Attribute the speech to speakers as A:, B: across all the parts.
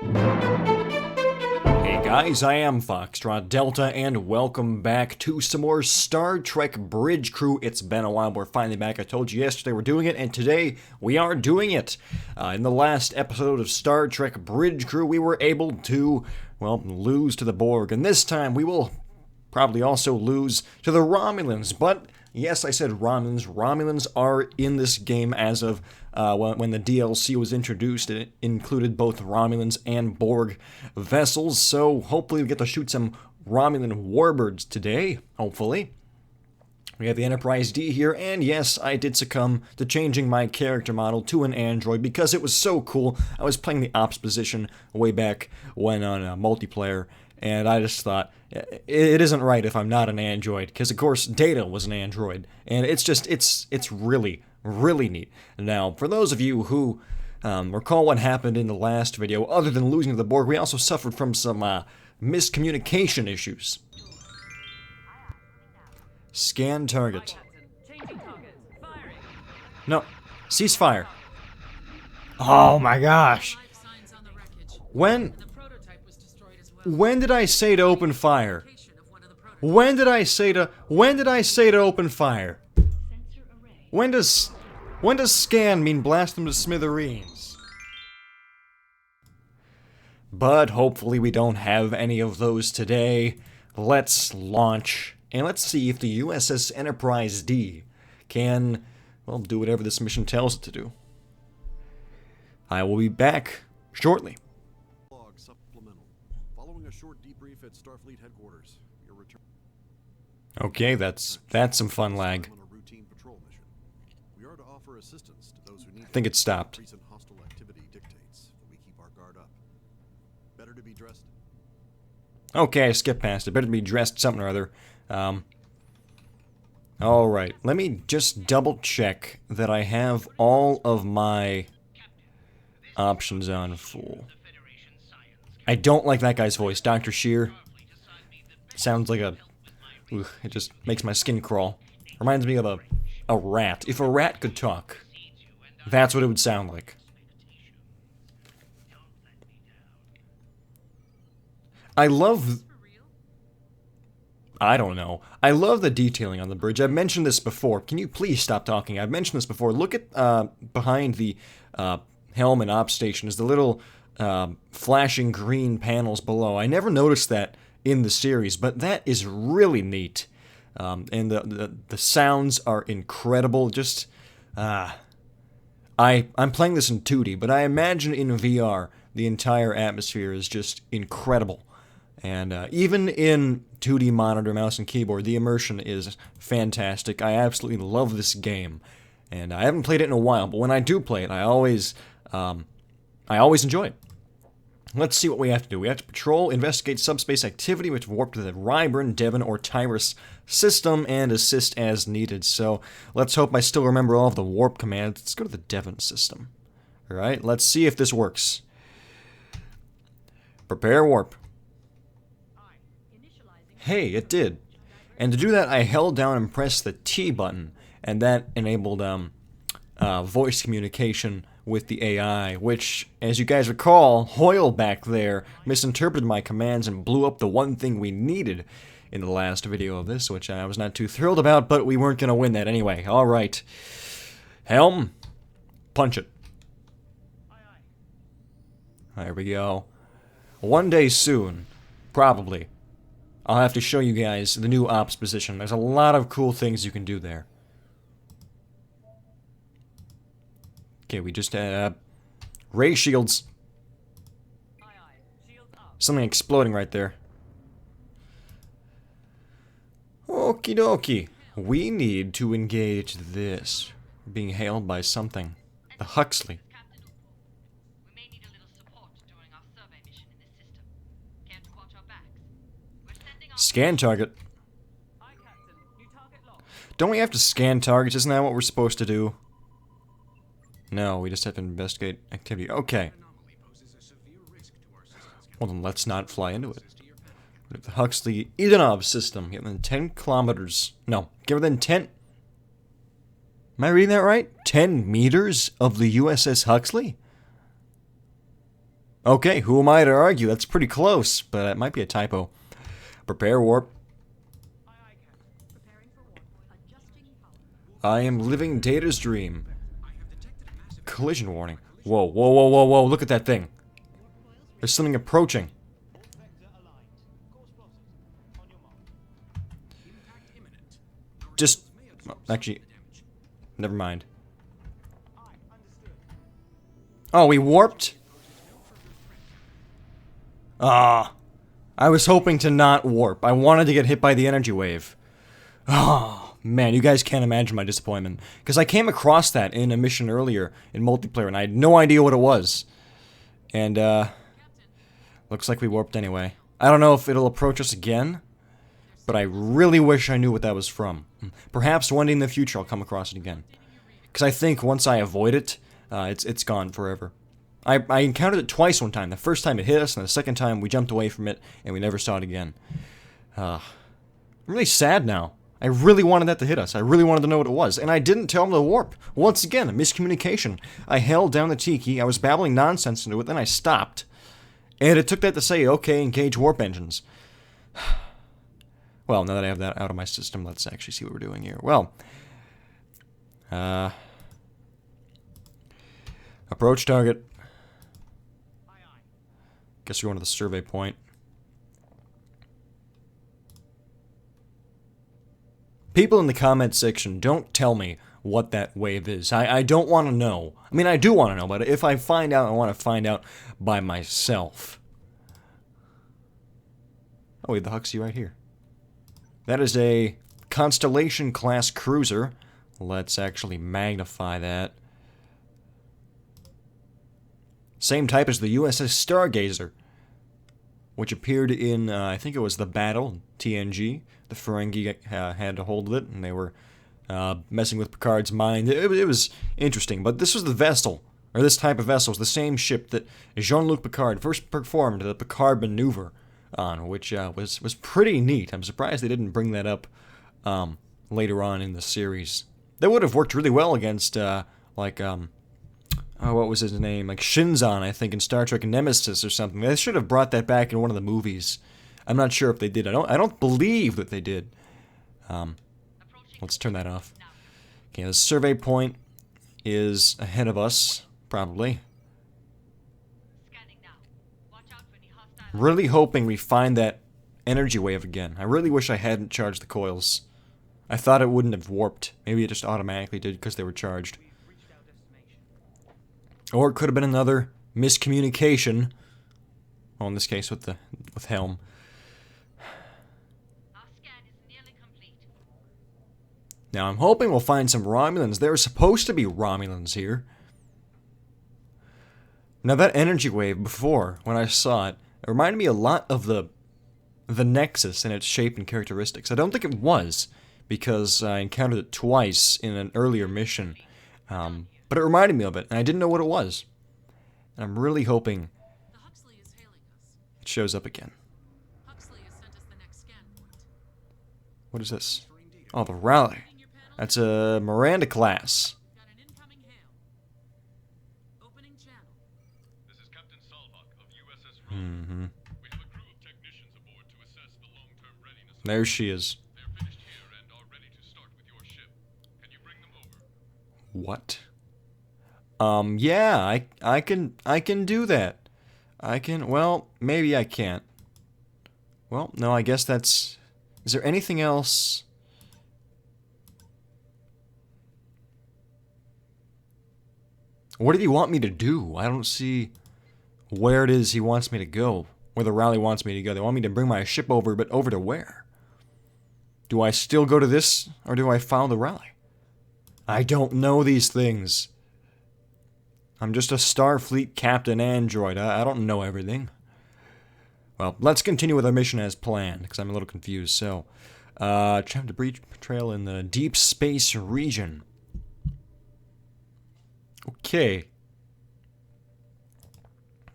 A: Hey guys, I am Foxtrot Delta, and welcome back to some more Star Trek Bridge Crew. It's been a while, we're finally back. I told you yesterday we're doing it, and today we are doing it. In the last episode of Star Trek Bridge Crew, we were able to, well, lose to the Borg, and this time we will probably also lose to the Romulans, but yes, I said Romulans. Romulans are in this game as of when the DLC was introduced. It included both Romulans and Borg vessels, so hopefully we get to shoot some Romulan warbirds today, hopefully. We have the Enterprise D here, and yes, I did succumb to changing my character model to an android because it was so cool. I was playing the ops position way back when on multiplayer, and I just thought, it isn't right if I'm not an android, because of course Data was an android, and it's really, really neat. Now, for those of you who recall what happened in the last video, other than losing to the Borg, we also suffered from some miscommunication issues. Scan target. No, ceasefire. Oh my gosh. When did I say to open fire? When did I say to open fire? When does scan mean blast them to smithereens? But hopefully we don't have any of those today. Let's launch, and let's see if the USS Enterprise D can, well, do whatever this mission tells it to do. I will be back shortly.
B: At Starfleet headquarters. Your return.
A: Okay, that's some fun lag.
B: On a routine patrol mission. We are to offer assistance to those who need.
A: I think it stopped.
B: Recent hostile activity dictates that we keep our guard up. Better to be dressed.
A: Okay, I skipped past it. Better to be dressed something or other. Alright, let me just double check that I have all of my options on full. I don't like that guy's voice, Dr. Shear. Sounds like a... Ugh, it just makes my skin crawl. Reminds me of a rat. If a rat could talk, that's what it would sound like. I love the detailing on the bridge. I've mentioned this before. Can you please stop talking? I've mentioned this before. Look at behind the helm and op station is the little... flashing green panels below. I never noticed that in the series, but that is really neat. And the sounds are incredible. Just, I'm playing this in 2D, but I imagine in VR, the entire atmosphere is just incredible. And even in 2D monitor, mouse, and keyboard, the immersion is fantastic. I absolutely love this game. And I haven't played it in a while, but when I do play it, I always enjoy it. Let's see what we have to do. We have to patrol, investigate subspace activity, which warp to the Ryburn, Devon, or Tyrus system, and assist as needed. So, let's hope I still remember all of the warp commands. Let's go to the Devon system. Alright, let's see if this works. Prepare warp. Hey, it did. And to do that, I held down and pressed the T button, and that enabled voice communication with the AI, which, as you guys recall, Hoyle back there misinterpreted my commands and blew up the one thing we needed in the last video of this, which I was not too thrilled about, but we weren't going to win that anyway. Alright. Helm. Punch it. There we go. One day soon, probably, I'll have to show you guys the new ops position. There's a lot of cool things you can do there. Okay, we just had ray shields. Something exploding right there. Okie dokie. We need to engage this. We're being hailed by something. The Huxley. Scan target. Don't we have to scan targets? Isn't that what we're supposed to do? No, we just have to investigate activity. Okay. Well then, let's not fly into it. The Huxley Idanov system. Get within 10 kilometers. No, get within 10... Am I reading that right? 10 meters of the USS Huxley? Okay, who am I to argue? That's pretty close, but it might be a typo. Prepare warp. I am living Data's dream. Collision warning. Whoa, whoa, whoa, whoa, whoa, look at that thing. There's something approaching. Just... actually... never mind. Oh, we warped? Ah. I was hoping to not warp. I wanted to get hit by the energy wave. Oh, man, you guys can't imagine my disappointment. Because I came across that in a mission earlier in multiplayer, and I had no idea what it was. And, looks like we warped anyway. I don't know if it'll approach us again, but I really wish I knew what that was from. Perhaps one day in the future I'll come across it again. Because I think once I avoid it, it's gone forever. I encountered it twice one time. The first time it hit us, and the second time we jumped away from it, and we never saw it again. I'm really sad now. I really wanted that to hit us. I really wanted to know what it was, and I didn't tell him to warp. Once again, a miscommunication. I held down the T key, I was babbling nonsense into it, then I stopped. And it took that to say, okay, engage warp engines. Well, now that I have that out of my system, let's actually see what we're doing here. Well, approach target. Guess we're going to the survey point. People in the comment section, don't tell me what that wave is. I don't want to know. I mean, I do want to know, but if I find out, I want to find out by myself. Oh, we have the Huxley right here. That is a Constellation-class cruiser. Let's actually magnify that. Same type as the USS Stargazer, which appeared in, I think it was the Battle, TNG. The Ferengi had a hold of it, and they were messing with Picard's mind. It was interesting, but this was the vessel, or this type of vessel, was the same ship that Jean-Luc Picard first performed the Picard maneuver on, which was pretty neat. I'm surprised they didn't bring that up later on in the series. That would have worked really well against, like, oh, what was his name? Like Shinzon, I think, in Star Trek Nemesis or something. They should have brought that back in one of the movies. I'm not sure if they did. I don't believe that they did. Let's turn that off. Okay, the survey point is ahead of us, probably. Really hoping we find that energy wave again. I really wish I hadn't charged the coils. I thought it wouldn't have warped. Maybe it just automatically did because they were charged. Or it could have been another miscommunication. Well, in this case with Helm. Now I'm hoping we'll find some Romulans. There are supposed to be Romulans here. Now that energy wave before, when I saw it, it reminded me a lot of the Nexus in its shape and characteristics. I don't think it was, because I encountered it twice in an earlier mission. But it reminded me of it, and I didn't know what it was. And I'm really hoping it shows up again. What is this? Oh, the Raleigh. That's a Miranda class. Mm-hmm. There she is. What? Yeah, I can do that. Well, maybe I can't. Well, no, I guess that's... Is there anything else? What did he want me to do? I don't see where it is he wants me to go. Where the Raleigh wants me to go. They want me to bring my ship over, but over to where? Do I still go to this, or do I follow the Raleigh? I don't know these things. I'm just a Starfleet captain android. I don't know everything. Well, let's continue with our mission as planned, because I'm a little confused. So, travel debris trail in the deep space region. Okay.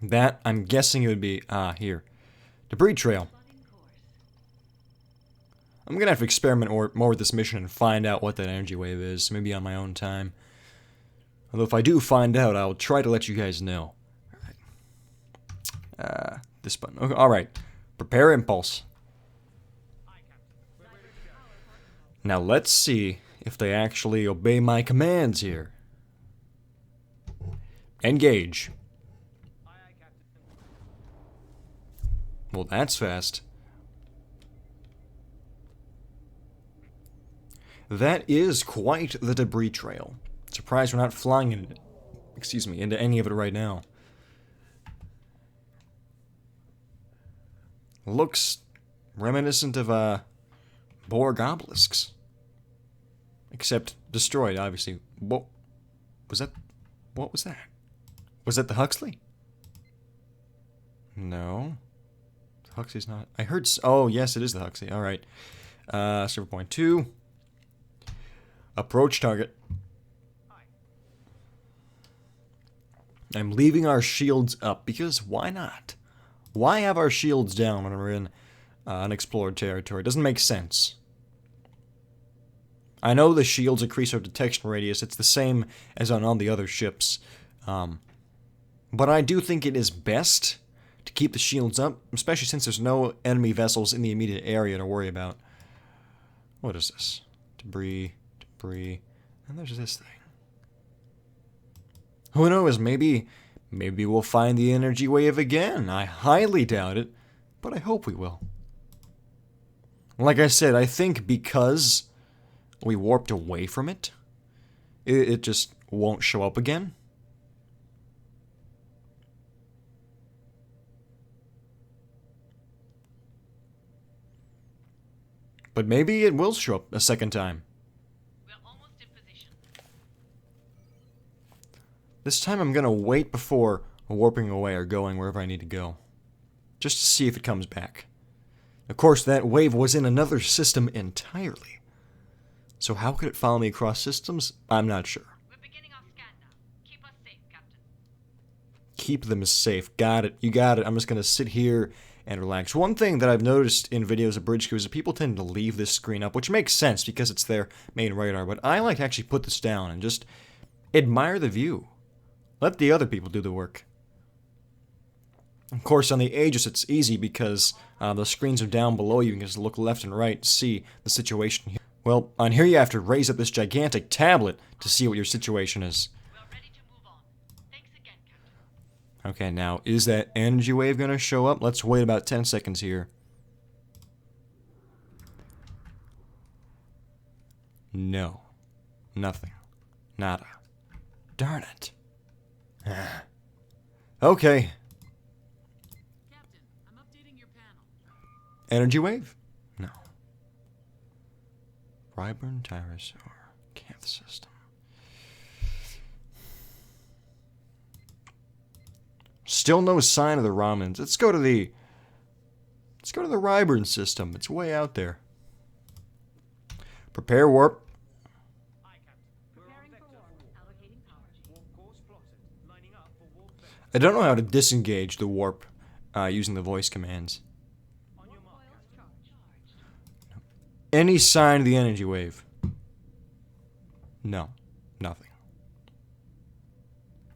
A: That, I'm guessing it would be, here. Debris trail. I'm gonna have to experiment more with this mission and find out what that energy wave is, maybe on my own time. Although if I do find out, I'll try to let you guys know. Alright. This button. Okay, alright. Prepare impulse. Now let's see if they actually obey my commands here. Engage. Well, that's fast. That is quite the debris trail. Surprised we're not flying in it. Excuse me, into any of it right now. Looks reminiscent of, Borg obelisks. Except destroyed, obviously. What was that? What was that? Was that the Huxley? No. The Huxley's not. I heard. Oh, yes, it is the Huxley. Alright. Server point 2. Approach target. I'm leaving our shields up because why not? Why have our shields down when we're in unexplored territory? It doesn't make sense. I know the shields increase our detection radius. It's the same as on all the other ships. But I do think it is best to keep the shields up, especially since there's no enemy vessels in the immediate area to worry about. What is this? Debris, and there's this thing. Who knows, maybe we'll find the energy wave again. I highly doubt it, but I hope we will. Like I said, I think because we warped away from it, it just won't show up again. But maybe it will show up a second time.
C: We're almost in position.
A: This time I'm gonna wait before warping away or going wherever I need to go. Just to see if it comes back. Of course, that wave was in another system entirely. So how could it follow me across systems? I'm not sure.
C: We're beginning our scan now. Keep us safe, Captain.
A: Keep them safe. Got it. You got it. I'm just gonna sit here and relax. One thing that I've noticed in videos of bridge crews is that people tend to leave this screen up, which makes sense because it's their main radar, but I like to actually put this down and just admire the view. Let the other people do the work. Of course, on the Aegis it's easy because the screens are down below you. You can just look left and right, see the situation here. Well, on here you have to raise up this gigantic tablet to see what your situation is.
C: We're ready to move on. Thanks again, Captain.
A: Okay, now, is that energy wave gonna show up? Let's wait about 10 seconds here. No. Nothing. Nada. Darn it. Okay.
C: Captain, I'm updating your panel.
A: Energy wave? No. Ryburn Tyrosaur. Canth system. Still no sign of the Romulans. Let's go to the Ryburn system. It's way out there. Prepare warp. I don't know how to disengage the warp using the voice commands. Any sign of the energy wave? No. Nothing.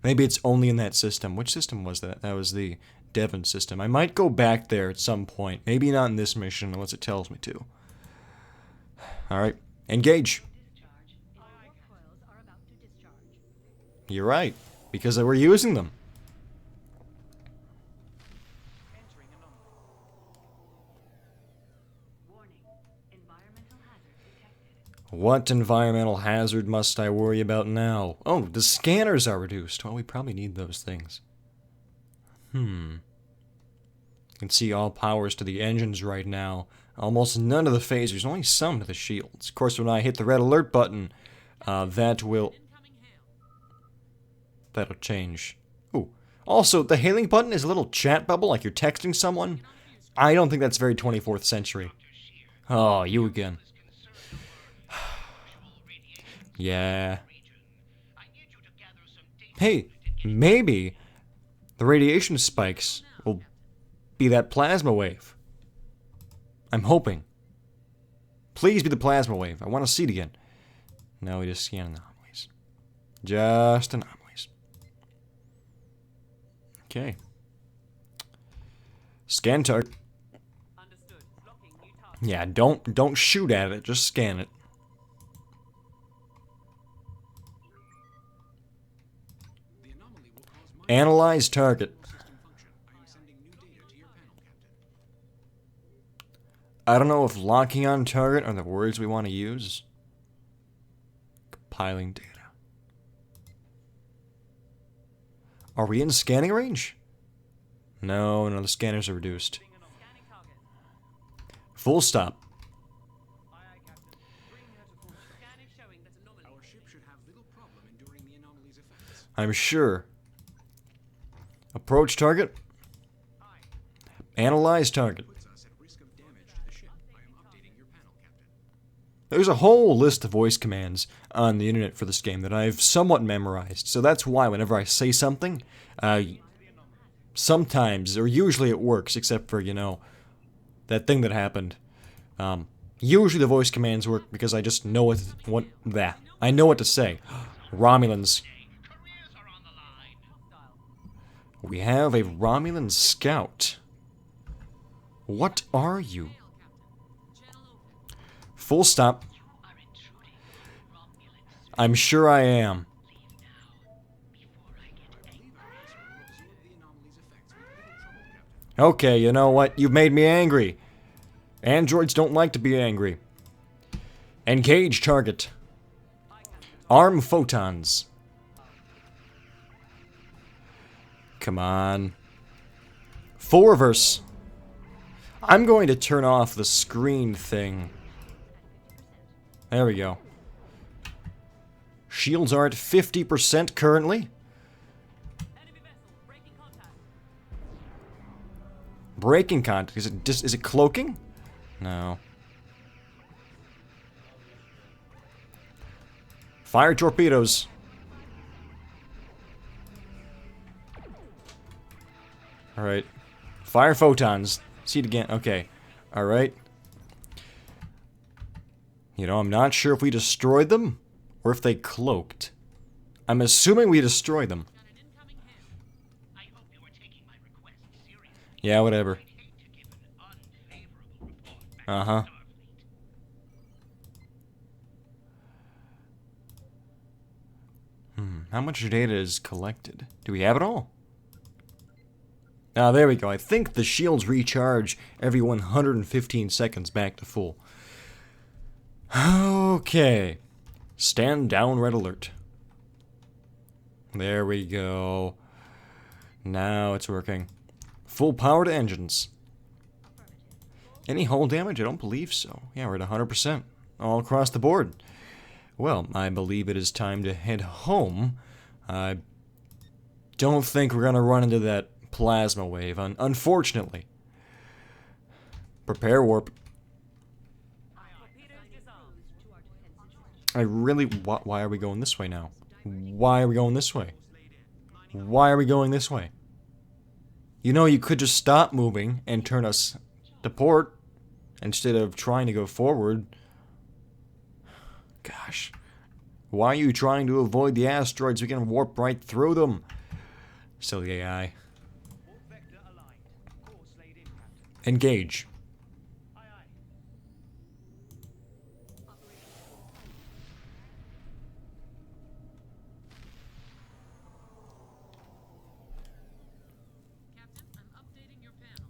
A: Maybe it's only in that system. Which system was that? That was the Devon system. I might go back there at some point. Maybe not in this mission unless it tells me to. Alright. Engage. You're right. Because we're using them. What environmental hazard must I worry about now? Oh, the scanners are reduced. Well, we probably need those things. You can see all powers to the engines right now. Almost none of the phasers, only some to the shields. Of course, when I hit the red alert button, that'll change. Ooh. Also, the hailing button is a little chat bubble like you're texting someone. I don't think that's very 24th century. Oh, you again. Yeah. Hey, maybe the radiation spikes will be that plasma wave. I'm hoping. Please be the plasma wave. I want to see it again. No, we just scan anomalies. Just anomalies. Okay. Scan target.
C: Understood. Locking new target.
A: Yeah, don't shoot at it, just scan it.
D: The anomaly will cause minor
A: Analyze target.
D: system function. I am sending new data to your panel, Captain.
A: I don't know if locking on target are the words we want to use. Compiling data. Are we in scanning range? No, the scanners are reduced.
C: Scanning target.
A: Full stop.
C: Aye, aye, Captain. Bring her to full. Scan is showing that anomaly.
D: Our ship should have little problem enduring the anomaly's effects.
A: I'm sure. Approach target.
C: Aye.
A: Analyze target.
D: Puts us at risk of damage to the ship. I am updating your panel, Captain.
A: There's a whole list of voice commands on the internet for this game that I've somewhat memorized. So that's why whenever I say something, sometimes, or usually it works, except for, you know, that thing that happened. Usually the voice commands work because I just know I know what to say. Romulans. We have a Romulan scout. What are you? Full stop. I'm sure I am. Okay, you know what? You've made me angry. Androids don't like to be angry. Engage target. Arm photons. Come on. Full reverse. I'm going to turn off the screen thing. There we go. Shields are at 50% currently.
C: Enemy vessel. Breaking contact.
A: Breaking contact. Is it cloaking? No. Fire torpedoes. Alright. Fire photons. See it again. Okay. Alright. You know, I'm not sure if we destroyed them or if they cloaked. I'm assuming we destroyed them.
C: Got an incoming hit.
E: I hope you are taking my request seriously.
A: Yeah, whatever.
E: I'd hate to give an unfavorable report back
A: Uh-huh.
E: to Starfleet.
A: How much data is collected? Do we have it all? Ah, there we go. I think the shields recharge every 115 seconds back to full. Okay. Stand down, red alert. There we go. Now it's working. Full power to engines. Any hull damage? I don't believe so. Yeah, we're at 100%. All across the board. Well, I believe it is time to head home. I don't think we're going to run into that plasma wave, unfortunately. Prepare warp.
C: Torpedoes disarmed.
A: I really... Why are we going this way now? Why are we going this way? Why are we going this way? You know, you could just stop moving and turn us to port instead of trying to go forward. Gosh. Why are you trying to avoid the asteroids? We can warp right through them. Silly AI.
C: Warp vector aligned. Course laid in, Captain.
A: Engage.
C: Aye, aye. Captain, I'm updating your panel.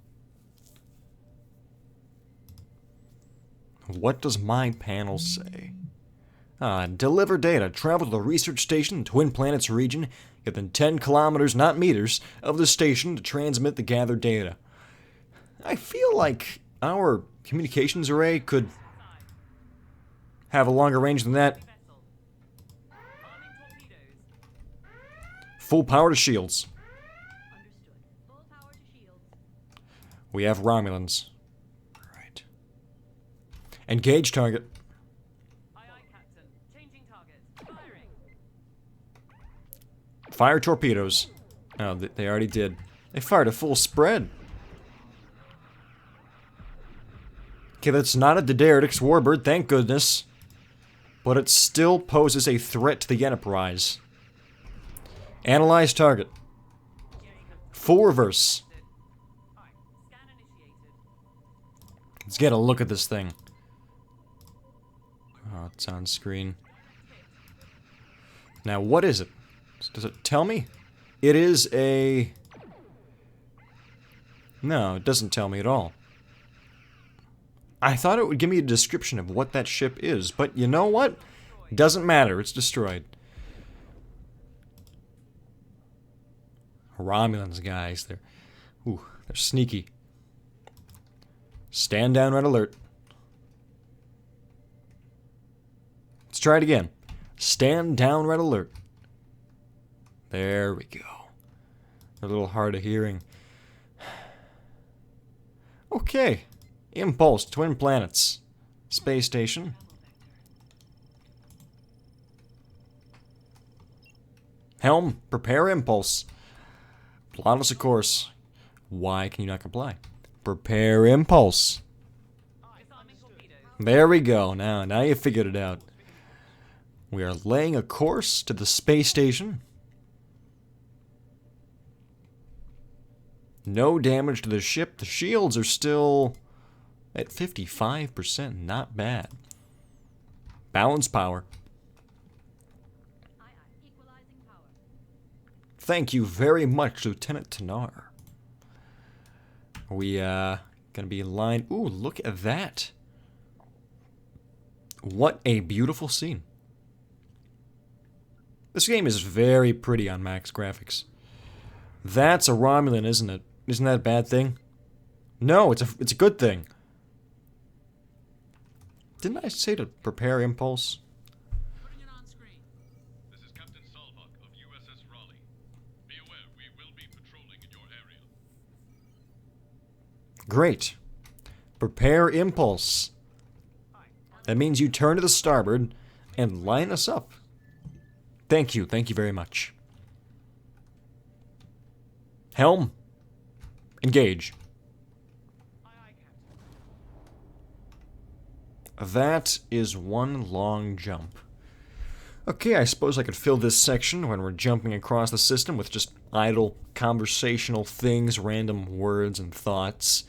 A: What does my panel say? Deliver data. Travel to the research station in Twin Planets region within 10 kilometers, not meters, of the station to transmit the gathered data. I feel like our communications array could have a longer range than that.
C: Vessel. Arming torpedoes.
A: Full power to shields.
C: Understood. Full power to shields.
A: We have Romulans. Right. Engage target.
C: Aye, aye, Captain. Changing target. Firing.
A: Fire torpedoes. Oh, they already did. They fired a full spread. Okay, that's not a Daenerys warbird, thank goodness. But it still poses a threat to the Enterprise. Analyze target. Full reverse.
C: Aye. Scan
A: Let's get a look at this thing. Oh, it's on screen. Now, what is it? Does it tell me? It is a... No, it doesn't tell me at all. I thought it would give me a description of what that ship is, but you know what? Doesn't matter, it's destroyed. Romulans, guys, they're sneaky. Stand down, red alert. Let's try it again. Stand down, red alert. There we go. A little hard of hearing. Okay. Impulse, twin planets. Space station. Helm, prepare impulse. Plot us a course. Why can you not comply? Prepare impulse. There we go. Now you figured it out. We are laying a course to the space station. No damage to the ship. The shields are still at 55%. Not bad. Balance power. Thank you very much, Lieutenant Tanar. Are we gonna be in line? Ooh, look at that. What a beautiful scene. This game is very pretty on max graphics. That's a Romulan, isn't it? Isn't that a bad thing? No, it's a good thing. Didn't I say to prepare impulse?
D: Putting it on screen.
F: This is Captain Salvak of USS Raleigh. Be aware, we will be patrolling in your area.
A: Great. Prepare impulse. That means you turn to the starboard and line us up. Thank you very much. Helm. Engage. That is one long jump. Okay, I suppose I could fill this section when we're jumping across the system with just idle conversational things, random words and thoughts.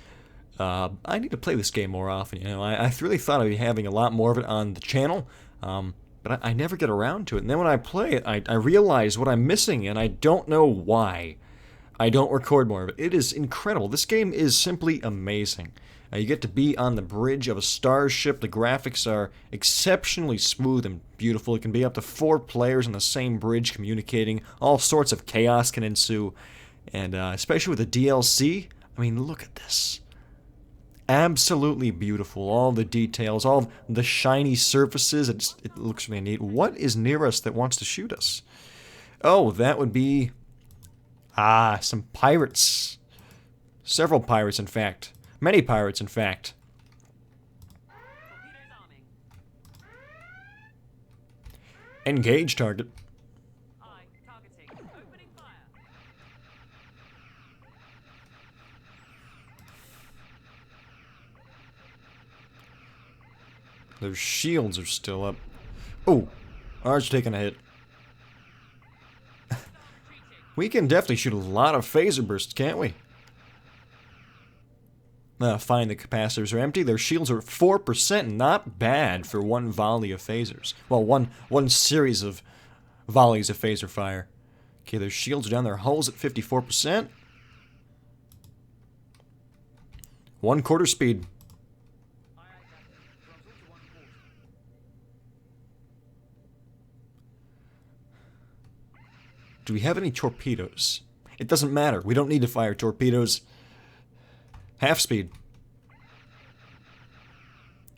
A: I need to play this game more often, you know. I really thought I'd be having a lot more of it on the channel, but I never get around to it. And then when I play it, I realize what I'm missing, and I don't know why I don't record more of it. It is incredible. This game is simply amazing. You get to be on the bridge of a starship. The graphics are exceptionally smooth and beautiful. It can be up to 4 players on the same bridge communicating. All sorts of chaos can ensue. And especially with the DLC, I mean, look at this. Absolutely beautiful. All the details, all the shiny surfaces. It looks really neat. What is near us that wants to shoot us? Oh, that would be... some pirates. Several pirates, in fact. Many pirates, in fact. Engage target.
C: Targeting. Opening fire.
A: Their shields are still up. Oh, ours taking a hit. We can definitely shoot a lot of phaser bursts, can't we? Fine, the capacitors are empty. Their shields are 4%. Not bad for one volley of phasers. Well, one series of volleys of phaser fire. Okay, their shields are down. Their hulls at 54%. 1/4 speed. Do we have any torpedoes? It doesn't matter. We don't need to fire torpedoes. Half speed.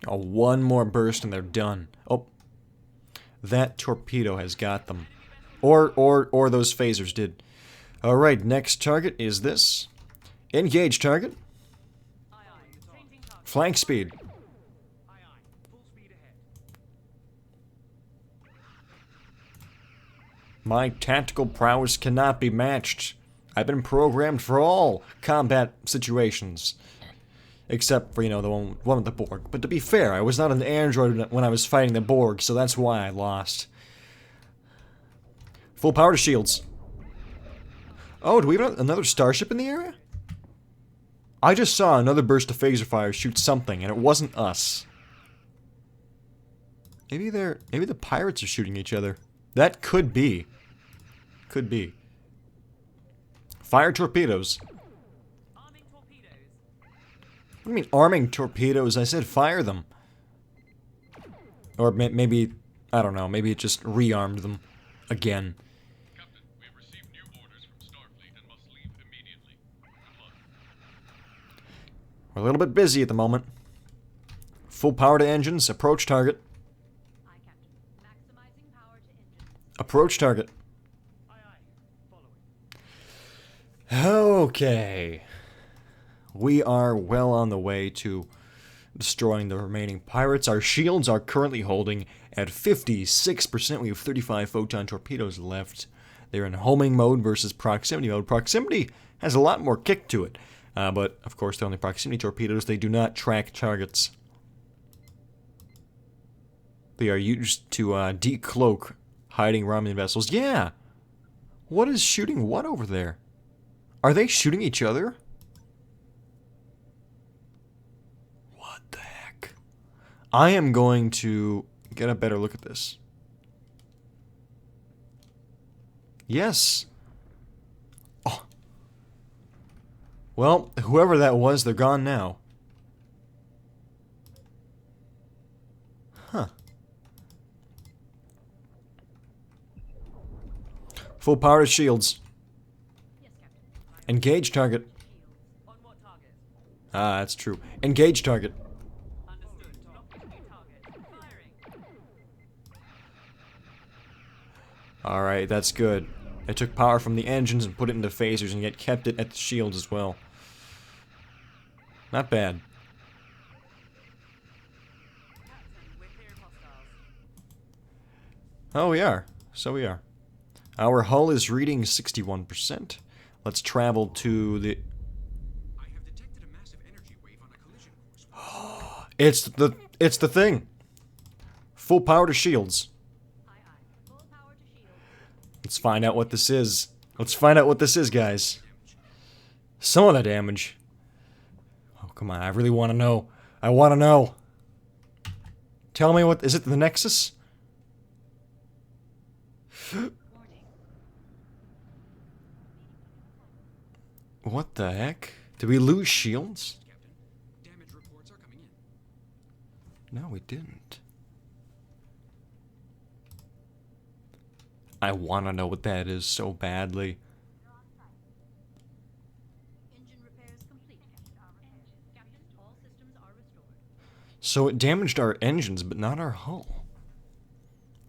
A: Oh, one more burst and they're done. Oh, that torpedo has got them. Or those phasers did. All right, next target is this. Engage target. Flank speed. My tactical prowess cannot be matched. I've been programmed for all combat situations. Except for, you know, the one with the Borg. But to be fair, I was not an android when I was fighting the Borg, so that's why I lost. Full power to shields. Oh, do we have another starship in the area? I just saw another burst of phaser fire shoot something, and it wasn't us. Maybe the pirates are shooting each other. That could be. Could be. Fire torpedoes.
C: Arming torpedoes.
A: What do you mean arming torpedoes? I said fire them. Or maybe, I don't know, maybe it just rearmed them again.
F: Captain, we have received new orders from Starfleet and must leave immediately. Good luck.
A: We're a little bit busy at the moment. Full power to engines, approach target.
G: Aye, Captain. Maximizing power to engines.
A: Approach target.
C: Aye, aye. Following.
A: Okay. We are well on the way to destroying the remaining pirates. Our shields are currently holding at 56%. We have 35 photon torpedoes left. They're in homing mode versus proximity mode. Proximity has a lot more kick to it. But, of course, they're only proximity torpedoes. They do not track targets. They are used to decloak hiding Romulan vessels. Yeah! What is shooting what over there? Are they shooting each other? What the heck? I am going to get a better look at this. Yes. Oh. Well, whoever that was, they're gone now. Huh. Full power to shields.
G: Yes, Captain.
A: Engage target.
C: On what target?
A: Ah, that's true. Engage target.
C: Understood. Locking new target. Firing.
A: Alright, that's good. They took power from the engines and put it into phasers and yet kept it at the shields as well. Not bad.
C: Captain, we're clear of hostiles.
A: Oh, we are. So we are. Our hull is reading 61%. Let's travel to the...
D: I have detected a massive energy wave on a collision course.
A: It's the thing. Full power to shields.
G: Aye, aye. Full power to shields.
A: Let's find out what this is. Let's find out what this is, guys. Some of the damage. Oh, come on. I really want to know. I want to know. Tell me what... Is it the Nexus?
G: Warning.
A: What the heck? Did we lose shields?
D: Captain, damage reports are coming in.
A: No, we didn't. I want to know what that is so badly.
G: You're on site. Engine repairs complete, Captain. Captain, all systems are restored.
A: So it damaged our engines, but not our hull.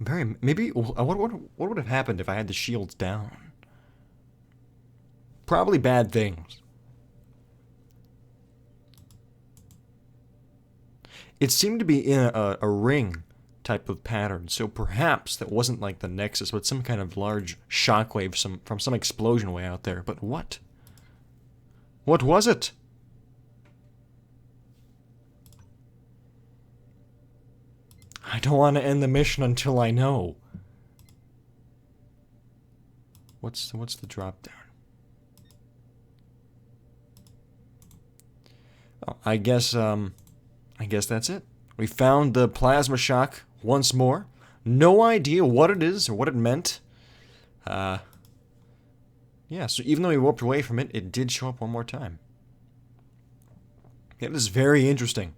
A: Maybe... What would have happened if I had the shields down? Probably bad things. It seemed to be in a ring type of pattern, so perhaps that wasn't like the Nexus, but some kind of large shockwave from some explosion way out there. But what? What was it? I don't want to end the mission until I know. What's the drop down? Oh, I guess that's it. We found the plasma shock once more. No idea what it is or what it meant. Yeah, so even though we warped away from it, it did show up one more time. It is very interesting.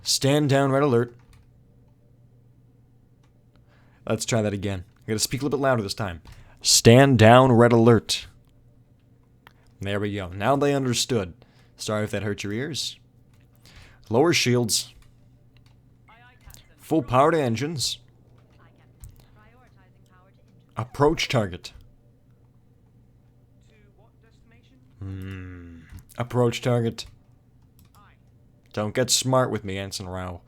A: Stand down, red alert. Let's try that again. I gotta speak a little bit louder this time. Stand down, red alert. There we go. Now they understood. Sorry if that hurt your ears. Lower shields.
C: Aye, aye, Captain.
A: Full power to engines.
G: Aye, Captain. Prioritizing power to engines.
A: Approach target.
C: To what destination?
A: Approach target.
C: Aye.
A: Don't get smart with me, Ensign Rao.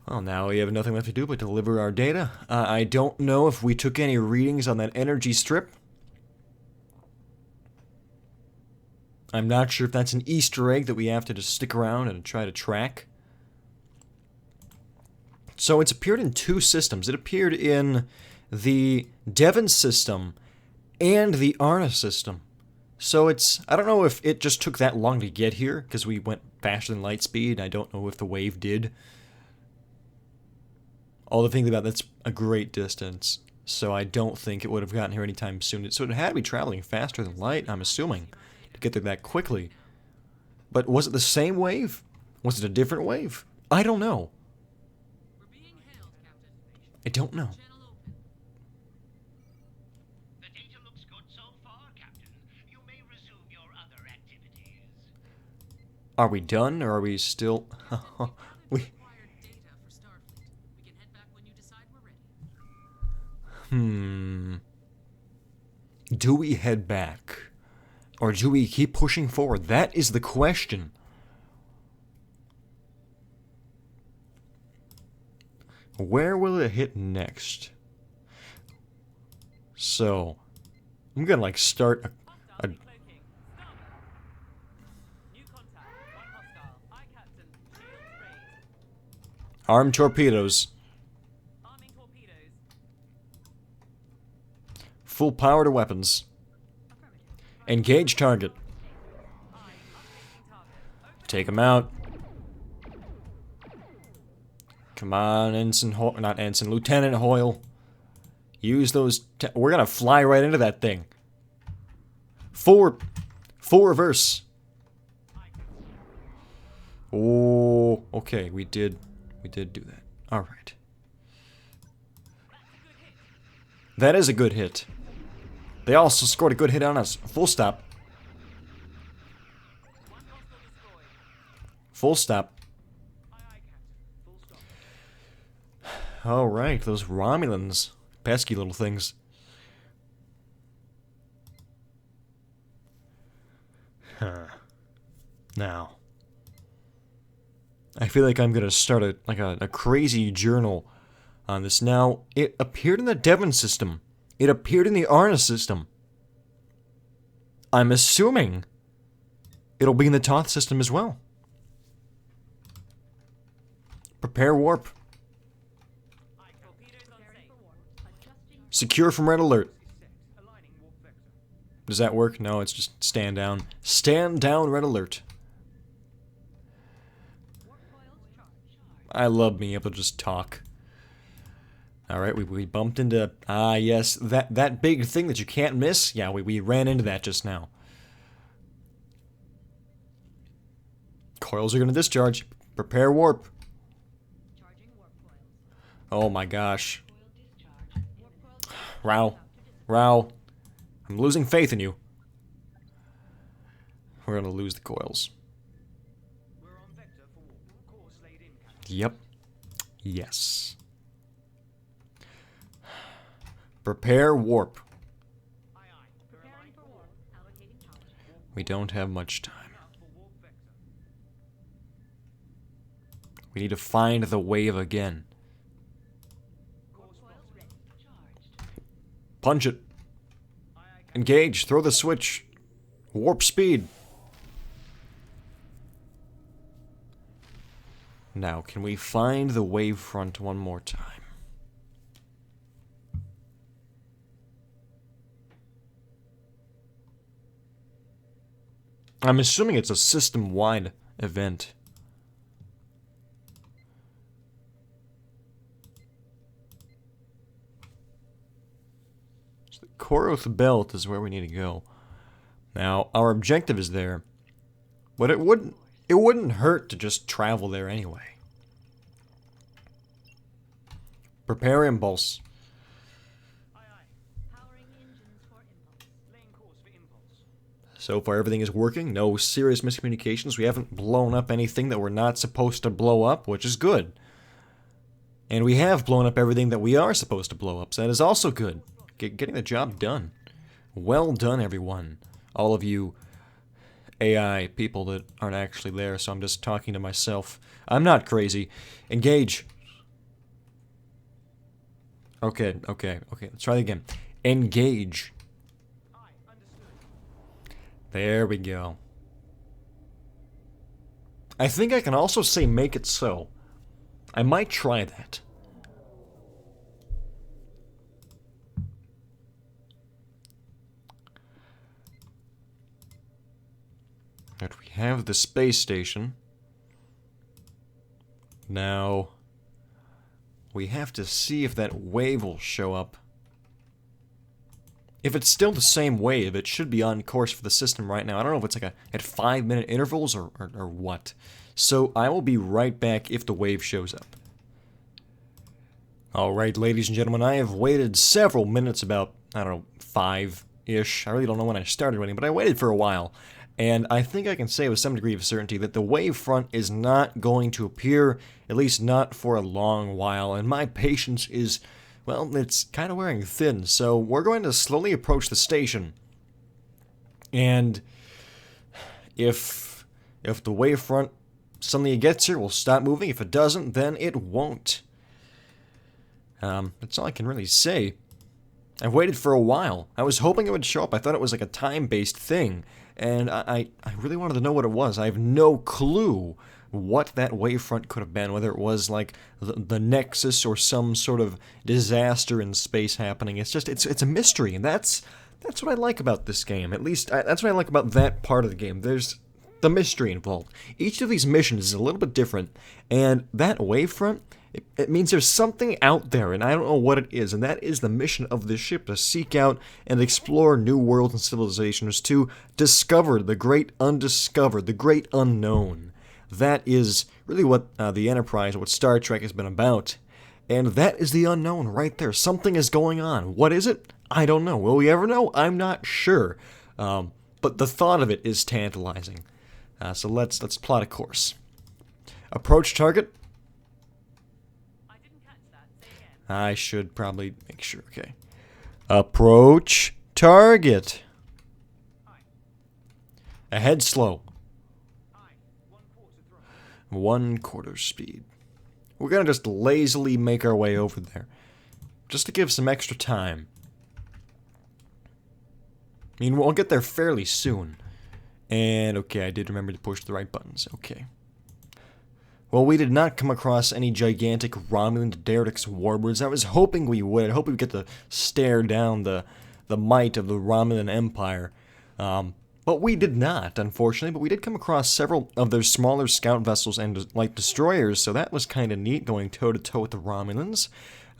A: Well, now we have nothing left to do but deliver our data. I don't know if we took any readings on that energy strip. I'm not sure if that's an Easter egg that we have to just stick around and try to track. So it's appeared in two systems. It appeared in the Devon system and the Arna system. So it's, I don't know if it just took that long to get here, because we went faster than light speed. I don't know if the wave did. All the things about that's a great distance, so I don't think it would have gotten here anytime soon. So it had to be traveling faster than light, I'm assuming, to get there that quickly. But was it the same wave? Was it a different wave? I don't know.
C: We're being hailed, Captain.
A: I don't know.
C: Channel open.
E: The data looks good so far, Captain. You may resume your other activities.
A: Are we done, or are we still... we...
C: Required data for Starfleet. We can head back when you decide we're ready.
A: Do we head back? Or do we keep pushing forward? That is the question. Where will it hit next? So, I'm gonna like start a
C: Decloaking. Stop. New contact. One hostile. Aye, Captain. Shields raised.
A: armed torpedoes.
C: Arming torpedoes.
A: Full power to weapons. Engage target.
C: Aye. Updating target. Open.
A: Take him out. Come on, Ensign Hoyle, not Ensign, Lieutenant Hoyle. Use those. We're gonna fly right into that thing. Full reverse. Oh, okay, we did do that. All right. That is a good hit. They also scored a good hit on us. Full stop.
C: One hostile destroyed.
A: Full stop.
C: Aye, aye, Captain. Full stop.
A: All right, those Romulans, pesky little things. Now, I feel like I'm gonna start a crazy journal on this. Now, it appeared in the Devon system. It appeared in the Arna system. I'm assuming it'll be in the Toth system as well. Prepare warp.
C: Aye, torpedoes on safe.
A: Secure from red alert.
C: Aligning warp vector.
A: Does that work? No, it's just stand down. Stand down, red alert. I love being able to just talk. Alright, we bumped into... Ah, yes, that big thing that you can't miss? Yeah, we ran into that just now. Coils are going to discharge. Prepare warp. Oh my gosh. Row. Row. I'm losing faith in you. We're going to lose the coils.
C: We're on vector for warp. Course laid in, Captain.
A: Yep. Yes. Prepare warp.
C: Aye, aye.
G: Preparing for warp. Allocating power.
A: We don't have much time.
C: Out for warp vector.
A: We need to find the wave again.
C: Course plotted.
A: Punch it.
C: Aye, aye, Captain.
A: Engage. Throw the switch. Warp speed. Now, can we find the wave front one more time? I'm assuming it's a system-wide event. So the Koroth Belt is where we need to go. Now, our objective is there, but it wouldn't hurt to just travel there anyway. Prepare impulse.
C: Aye, aye.
G: Powering engines for impulse.
C: Laying course for impulse.
A: So far, everything is working. No serious miscommunications. We haven't blown up anything that we're not supposed to blow up, which is good. And we have blown up everything that we are supposed to blow up, so that is also good. Getting the job done. Well done, everyone. All of you AI people that aren't actually there, so I'm just talking to myself. I'm not crazy. Engage. Okay. Let's try that again. Engage.
C: Aye, understood.
A: There we go. I think I can also say make it so. I might try that. But we have the space station. Now, we have to see if that wave will show up. If it's still the same wave, it should be on course for the system right now. I don't know if it's like at 5-minute intervals or what. So I will be right back if the wave shows up. Alright, ladies and gentlemen, I have waited several minutes, about, I don't know, 5-ish. I really don't know when I started waiting, but I waited for a while. And I think I can say with some degree of certainty that the wave front is not going to appear, at least not for a long while, and my patience is, well, it's kind of wearing thin, so we're going to slowly approach the station. And if the wave front suddenly gets here, we'll stop moving. If it doesn't, then it won't. That's all I can really say. I've waited for a while. I was hoping it would show up. I thought it was like a time-based thing. And I really wanted to know what it was. I have no clue what that wavefront could have been, whether it was like the Nexus or some sort of disaster in space happening. It's just, it's a mystery, and that's what I like about this game. At least, that's what I like about that part of the game. There's the mystery involved. Each of these missions is a little bit different, and that wavefront, it means there's something out there, and I don't know what it is, and that is the mission of this ship, to seek out and explore new worlds and civilizations, to discover the great undiscovered, the great unknown. That is really what the Enterprise, what Star Trek has been about, and that is the unknown right there. Something is going on. What is it? I don't know. Will we ever know? I'm not sure. But the thought of it is tantalizing. So let's plot a course. Approach target. I should probably make sure, okay. Approach target. Ahead slow. 1/4 speed. We're gonna just lazily make our way over there. Just to give some extra time. I mean, we'll get there fairly soon. And, okay, I did remember to push the right buttons. Okay. Well, we did not come across any gigantic Romulan Derricks warbirds. I was hoping we would. I hope we'd get to stare down the might of the Romulan Empire. But we did not, unfortunately. But we did come across several of their smaller scout vessels and light destroyers, so that was kind of neat, going toe-to-toe with the Romulans.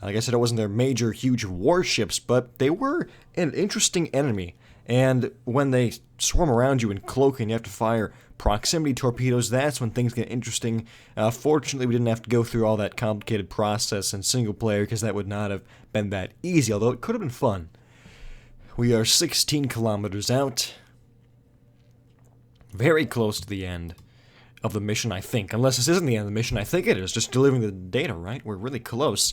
A: Like I said, it wasn't their major, huge warships, but they were an interesting enemy. And when they swarm around you in cloaking, you have to fire proximity torpedoes. That's when things get interesting. Fortunately, we didn't have to go through all that complicated process in single player, because that would not have been that easy, although it could have been fun. We are 16 kilometers out. Very close to the end of the mission, I think. Unless this isn't the end of the mission, I think it is. Just delivering the data, right? We're really close.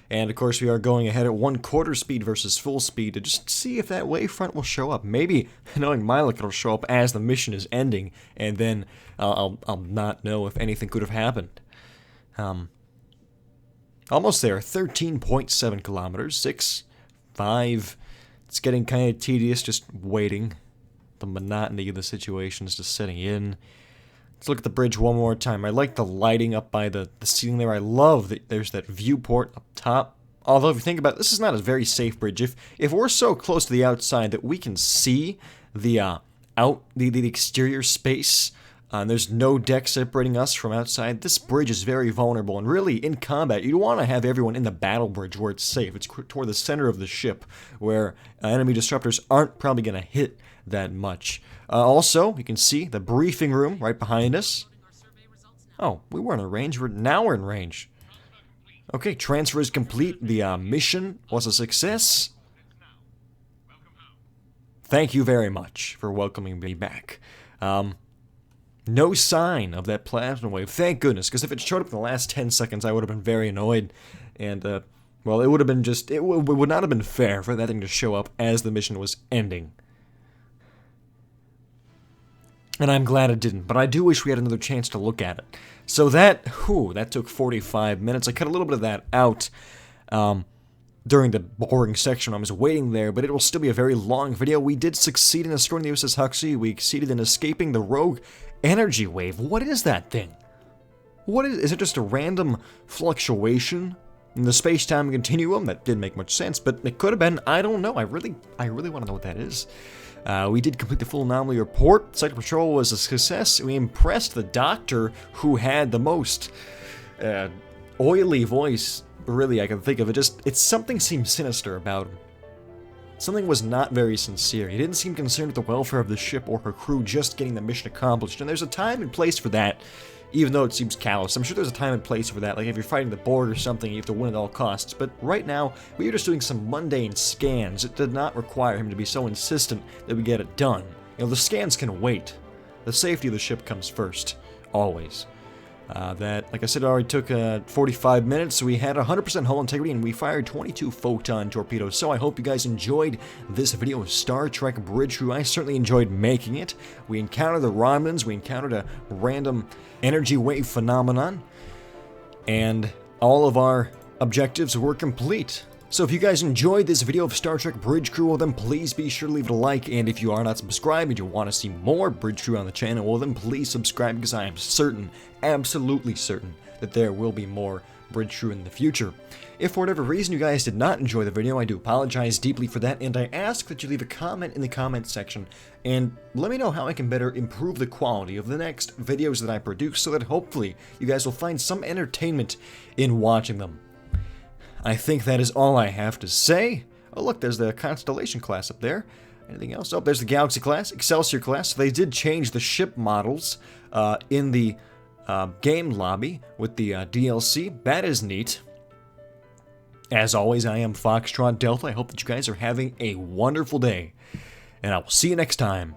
A: And, of course, we are going ahead at 1/4 speed versus full speed to just see if that wavefront will show up. Maybe, knowing my luck, it'll show up as the mission is ending, and then I'll not know if anything could have happened. Almost there. 13.7 kilometers. 6, 5. It's getting kind of tedious just waiting. The monotony of the situation is just setting in. Let's look at the bridge one more time. I like the lighting up by the ceiling there. I love that there's that viewport up top. Although, if you think about it, this is not a very safe bridge. If we're so close to the outside that we can see the exterior space, there's no deck separating us from outside, this bridge is very vulnerable. And really, in combat, you want to have everyone in the battle bridge where it's safe. It's toward the center of the ship, where enemy disruptors aren't probably going to hit that much. Also, you can see the briefing room right behind us. Oh, we weren't in range. Now we're in range. Okay, transfer is complete. The mission was a success. Thank you very much for welcoming me back. No sign of that plasma wave. Thank goodness, because if it showed up in the last 10 seconds, I would have been very annoyed. And, well, it would have been just... It would not have been fair for that thing to show up as the mission was ending. And I'm glad it didn't, but I do wish we had another chance to look at it. So that took 45 minutes. I cut a little bit of that out during the boring section when I was waiting there, but it will still be a very long video. We did succeed in destroying the USS Huxley. We succeeded in escaping the rogue energy wave. What is that thing? What is it? Just a random fluctuation in the space-time continuum? That didn't make much sense, but it could have been. I don't know. I really want to know what that is. We did complete the full anomaly report. Sector patrol was a success. We impressed the doctor, who had the most oily voice, really, I can think of. It's something seemed sinister about him. Something was not very sincere. He didn't seem concerned with the welfare of the ship or her crew, just getting the mission accomplished. And there's a time and place for that, even though it seems callous. I'm sure there's a time and place for that, like if you're fighting the board or something, you have to win at all costs. But right now, we were just doing some mundane scans. It did not require him to be so insistent that we get it done. You know, the scans can wait. The safety of the ship comes first. Always. That, like I said, already took 45 minutes, so we had 100% hull integrity, and we fired 22 photon torpedoes. So I hope you guys enjoyed this video of Star Trek Bridge Crew. I certainly enjoyed making it. We encountered the Romulans, we encountered a random energy wave phenomenon, and all of our objectives were complete. So if you guys enjoyed this video of Star Trek Bridge Crew, well then please be sure to leave it a like, and if you are not subscribed and you want to see more Bridge Crew on the channel, well then please subscribe, because I am certain, absolutely certain, that there will be more Bridge Crew in the future. If for whatever reason you guys did not enjoy the video, I do apologize deeply for that, and I ask that you leave a comment in the comment section, and let me know how I can better improve the quality of the next videos that I produce, so that hopefully you guys will find some entertainment in watching them. I think that is all I have to say. Oh look, there's the Constellation class up there. Anything else? Oh, there's the Galaxy class, Excelsior class. So they did change the ship models in the game lobby with the DLC. That is neat. As always, I am Foxtrot Delta. I hope that you guys are having a wonderful day, and I will see you next time.